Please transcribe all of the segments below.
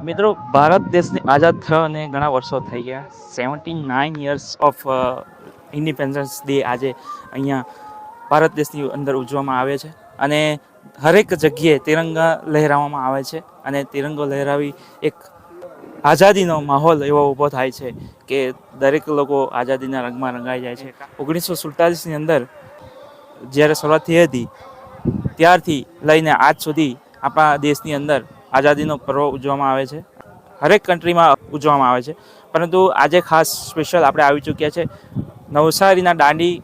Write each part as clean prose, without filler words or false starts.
મિત્રો, ભારત દેશને આઝાદ થયો અને ઘણા વર્ષો થઈ ગયા. 79 યર્સ ઓફ ઇન્ડિપેન્ડન્સ ડે આજે અહીંયા ભારત દેશની અંદર ઉજવવામાં આવે છે અને હરેક જગ્યાએ તિરંગા લહેરાવવામાં આવે છે અને તિરંગો લહેરાવી એક આઝાદીનો માહોલ એવો ઊભો થાય છે કે દરેક લોકો આઝાદીના રંગમાં રંગાઈ જાય છે. 1947ની અંદર જ્યારે શરૂઆત થઈ હતી ત્યારથી લઈને આજ સુધી આપણા દેશની અંદર આઝાદીનો પર્વ ઉજવવામાં આવે છે. હરેક કન્ટ્રીમાં ઉજવવામાં આવે છે, પરંતુ આજે ખાસ સ્પેશિયલ આપણે આવી ચૂક્યા છે નવસારીના દાંડી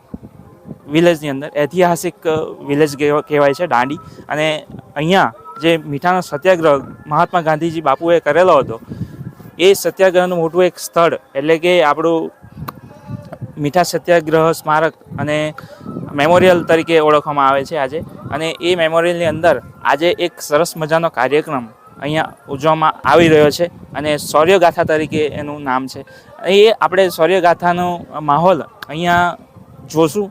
વિલેજની અંદર. ઐતિહાસિક વિલેજ કહેવાય છે દાંડી, અને અહીંયા જે મીઠાનો સત્યાગ્રહ મહાત્મા ગાંધીજી બાપુએ કરેલો હતો એ સત્યાગ્રહનું મોટું એક સ્થળ એટલે કે આપણું મીઠા સત્યાગ્રહ સ્મારક અને મેમોરિયલ તરીકે ઓળખવામાં આવે છે આજે. અને એ મેમોરિયલની અંદર આજે એક સરસ મજાનો કાર્યક્રમ અહીંયા ઉજવવામાં આવી રહ્યો છે અને શૌર્યગાથા તરીકે એનું નામ છે. એ આપણે શૌર્યગાથાનો માહોલ અહીંયા જોશું.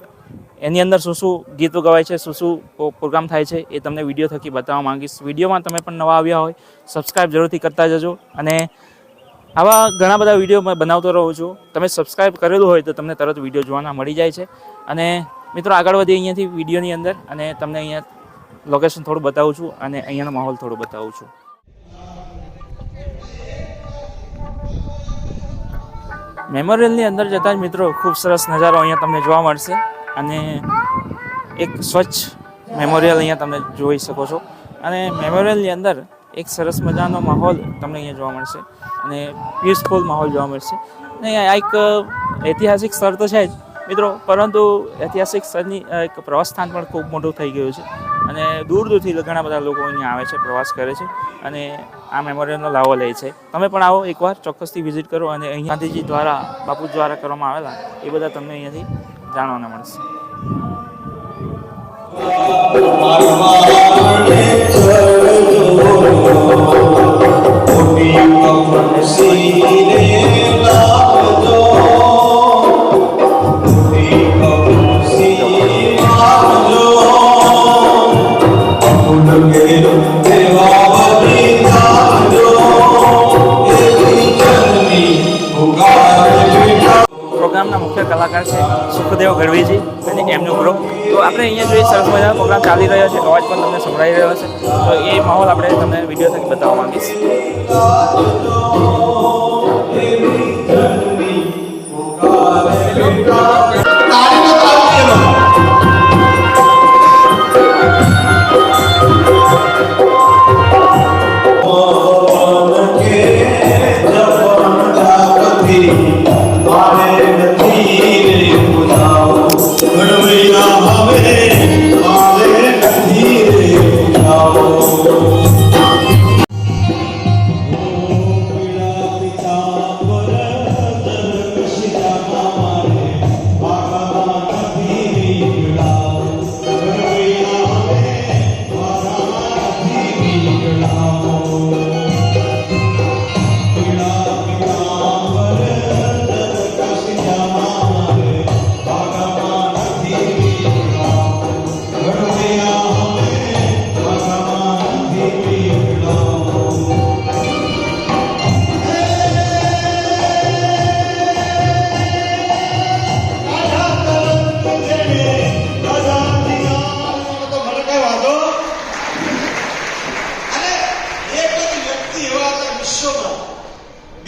એની અંદર શું શું ગીતો ગવાય છે, શું શું પ્રોગ્રામ થાય છે એ તમને વિડીયો થકી બતાવવા માંગીશ. વિડીયોમાં તમે પણ નવા આવ્યા હોય સબસ્ક્રાઈબ જરૂરથી કરતા જજો. અને આવા ઘણા બધા વિડીયો મેં બનાવતો રહું છું. તમે સબસ્ક્રાઈબ કરેલું હોય તો તમને તરત વિડીયો જોવાના મળી જાય છે. અને મિત્રો, આગળ વધીએ અહીંયાથી વિડીયોની અંદર અને તમને અહીંયા લોકેશન થોડું બતાવું છું અને અહીંયાનો માહોલ થોડું બતાવું છું. મેમોરિયલની અંદર જતાં જ મિત્રો ખૂબ સરસ નજારો અહીંયા તમને જોવા મળશે અને એક સ્વચ્છ મેમોરિયલ અહીંયા તમે જોઈ શકો છો. અને મેમોરિયલની અંદર એક સરસ મજાનો માહોલ તમને અહીંયા જોવા મળશે અને પીસફુલ માહોલ જોવા મળશે. અને આ એક ઐતિહાસિક સ્થળ તો છે જ મિત્રો, પરંતુ ઐતિહાસિક સ્થળની એક પ્રવાસ સ્થાન પણ ખૂબ મોટું થઈ ગયું છે અને દૂર દૂરથી ઘણા બધા લોકો અહીંયા આવે છે, પ્રવાસ કરે છે અને આ મેમોરિયલનો લાવો લે છે. તમે પણ આવો એકવાર, ચોક્કસથી વિઝિટ કરો અને અહીં ગાંધીજી દ્વારા, બાપુ દ્વારા કરવામાં આવેલા એ બધા તમને અહીંયાથી જાણવાના મળશે. પ્રોગ્રામના મુખ્ય કલાકાર છે સુખદેવ ગઢવીજી અને એમનું ગ્રુપ. તો આપણે અહીંયા જોઈએ સરસ મજાનો પ્રોગ્રામ ચાલી રહ્યો છે, અવાજ પણ તમને સંભળાઈ રહ્યો છે. તો એ માહોલ આપણે તમને વિડીયો થકી બતાવવા માંગીશ.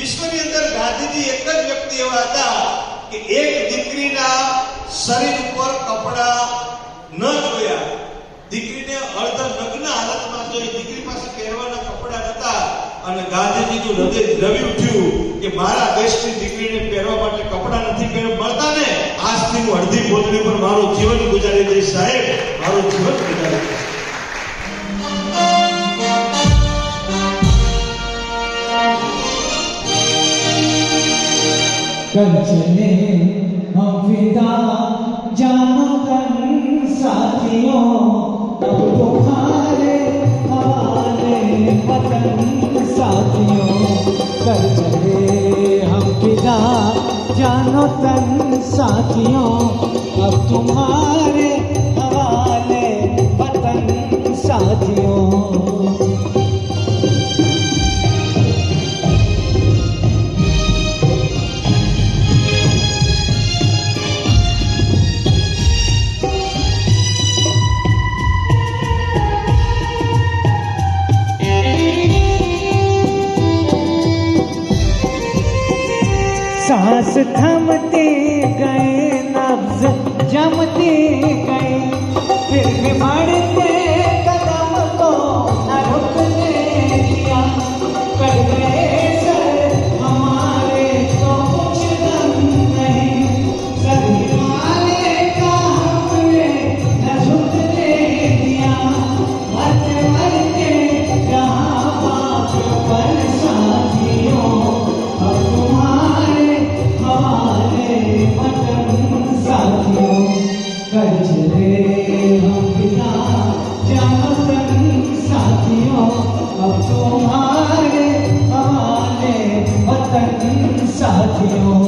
વિશ્વની અંદર ગાંધીજી એક જ વ્યક્તિ એવા હતા કે એક દીકરીના શરીર ઉપર કપડા ન જોયા, દીકરીને અર્ધ નગ્ન હાલતમાં જોઈ, દીકરી પાસે પહેરવાના કપડા નતા અને ગાંધીજીનું હૃદય દ્રવી ઉઠ્યું કે મારા દેશની દીકરીને પહેરવા માટે કપડા નથી મળતા ને, આજથી હું અડધી પોતળી પર મારું જીવન ગુજારી દઈશ સાહેબ, મારું જીવન ગુજારી દઈશ. कल चले हम फिदा जानो तन साथियों, अब तुम्हारे हवाले वतन साथियों. कल चले हम फिदा जानो तन साथियों, अब तुम्हारे हवाले वतन साथियों. सांस थमते गए, नब्ज जमते गए, फिर भी बढ़ते कदम को न रुकने दिया। कर गए सर हमारे तो कुछ दम नहीं, सर हिमालय का हमने न झुकने दिया। मरते मरते जहाँ बाप पर साथियों, अब तुम्हारे हमारे वतन साथियों, कर चले हम पिता जहाँ साथियों, अब तुम्हारे हमारे वतन साथियों।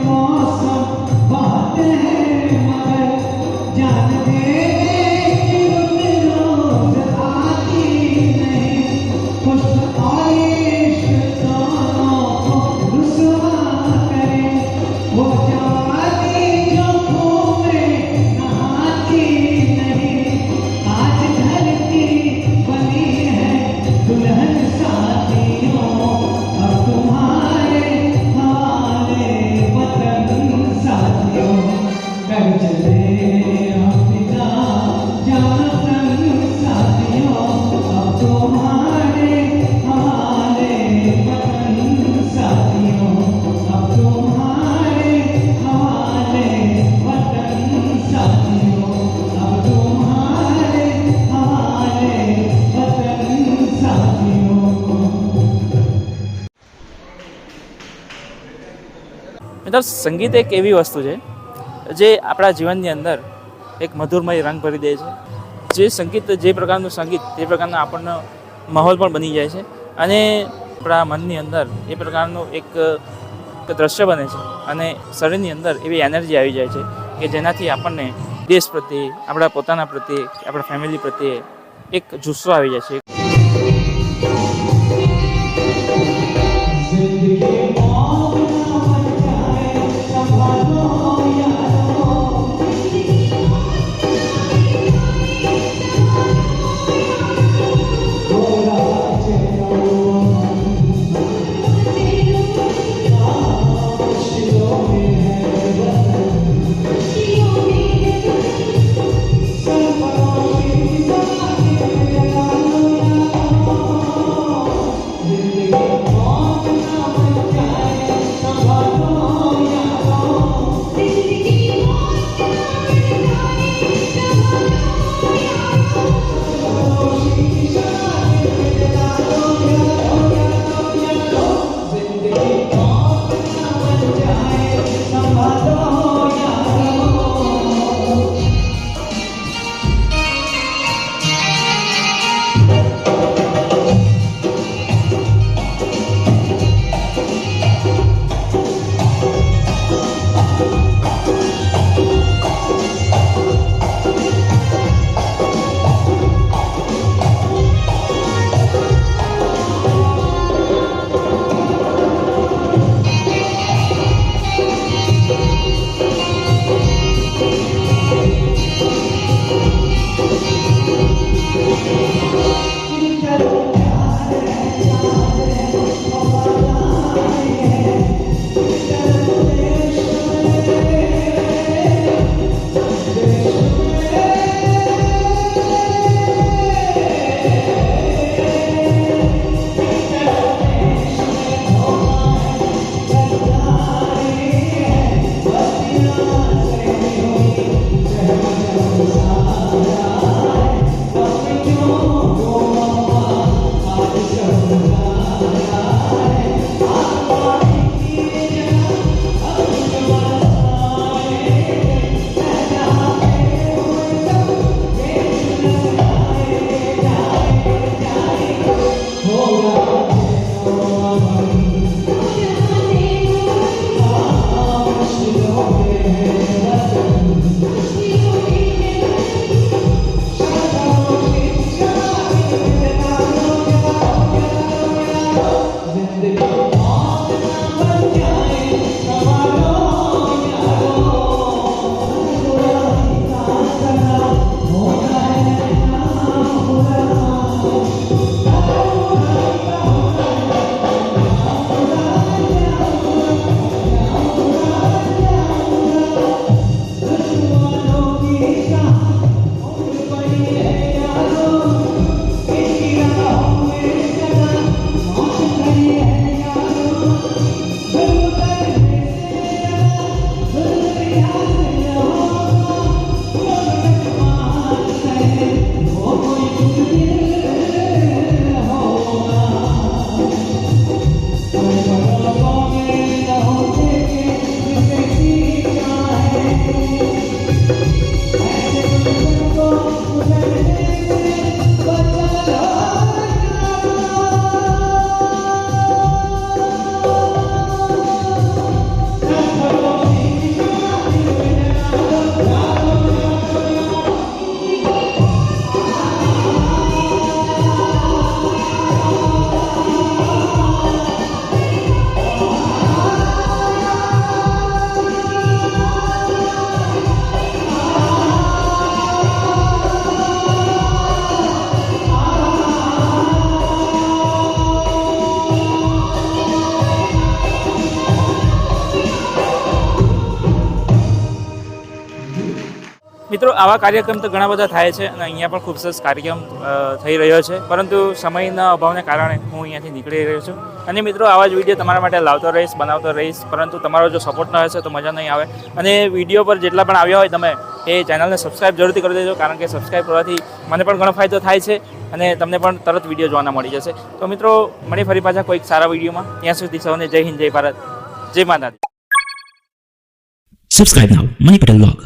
मौसम बहुत है मगर जान दे कि रुत रोज आती नहीं, खुश और इश्क दोनों को रुसवा करे, वो जवानी जो खून में नहाती नहीं। आज धरती बनी है दुल्हन साथियों, अब तुम्हारे हमारे वतन साथियों, कर चले हम पिता जानतन साथियों, अब तुम्हारे हमारे वतन साथियों, अब तुम्हारे हमारे वतन साथियों, अब तुम्हारे हमारे वतन साथियों। મિત્રો સંગીત એક એવી વસ્તુ છે જે આપણા જીવનની અંદર એક મધુરમય રંગ ભરી દે છે. જે સંગીત જે પ્રકારનું સંગીત તે પ્રકારનો આપણનો માહોલ પણ બની જાય છે અને આપણા મનની અંદર એ પ્રકારનું એક દ્રશ્ય બને છે અને શરીરની અંદર એવી એનર્જી આવી જાય છે કે જેનાથી આપણને દેશ પ્રત્યે, આપણા પોતાના પ્રત્યે, આપણા ફેમિલી પ્રત્યે એક જુસ્સો આવી જાય છે. जिंदगी मौत न बन जाए, संभालो यारो, हो रहा चलो खुशियों में है वतन, सरफरोशी ज़माने लगालो यारो, जिंदगी मौत न बन जाए, संभालो यारो, सरफरोशी ज़माने लगालो यारो, जिंदगी मौत न बन जाए, संभालो यारो। મિત્રો આવા કાર્યક્રમ તો ઘણા બધા થાય છે અને અહીંયા પણ ખૂબ સરસ કાર્યક્રમ થઈ રહ્યો છે, પરંતુ સમયના અભાવને કારણે હું અહીંયાથી નીકળી રહ્યો છું. અને મિત્રો આવા જ વિડીયો તમારા માટે લાવતો રહીશ, બનાવતો રહીશ, પરંતુ તમારો જો સપોર્ટ ન હશે તો મજા નહીં આવે. અને વિડીયો પર જેટલા પણ આવ્યા હોય તમે એ ચેનલને સબસ્ક્રાઈબ જરૂરથી કરી દેજો, કારણ કે સબસ્ક્રાઈબ કરવાથી મને પણ ઘણો ફાયદો થાય છે અને તમને પણ તરત વિડીયો જોવાના મળી જશે. તો મિત્રો મળીએ ફરી પાછા કોઈક સારા વિડીયોમાં. ત્યાં સુધી સૌને જય હિન્દ, જય ભારત, જય માતાજી. Subscribe now, Money Patel Vlog.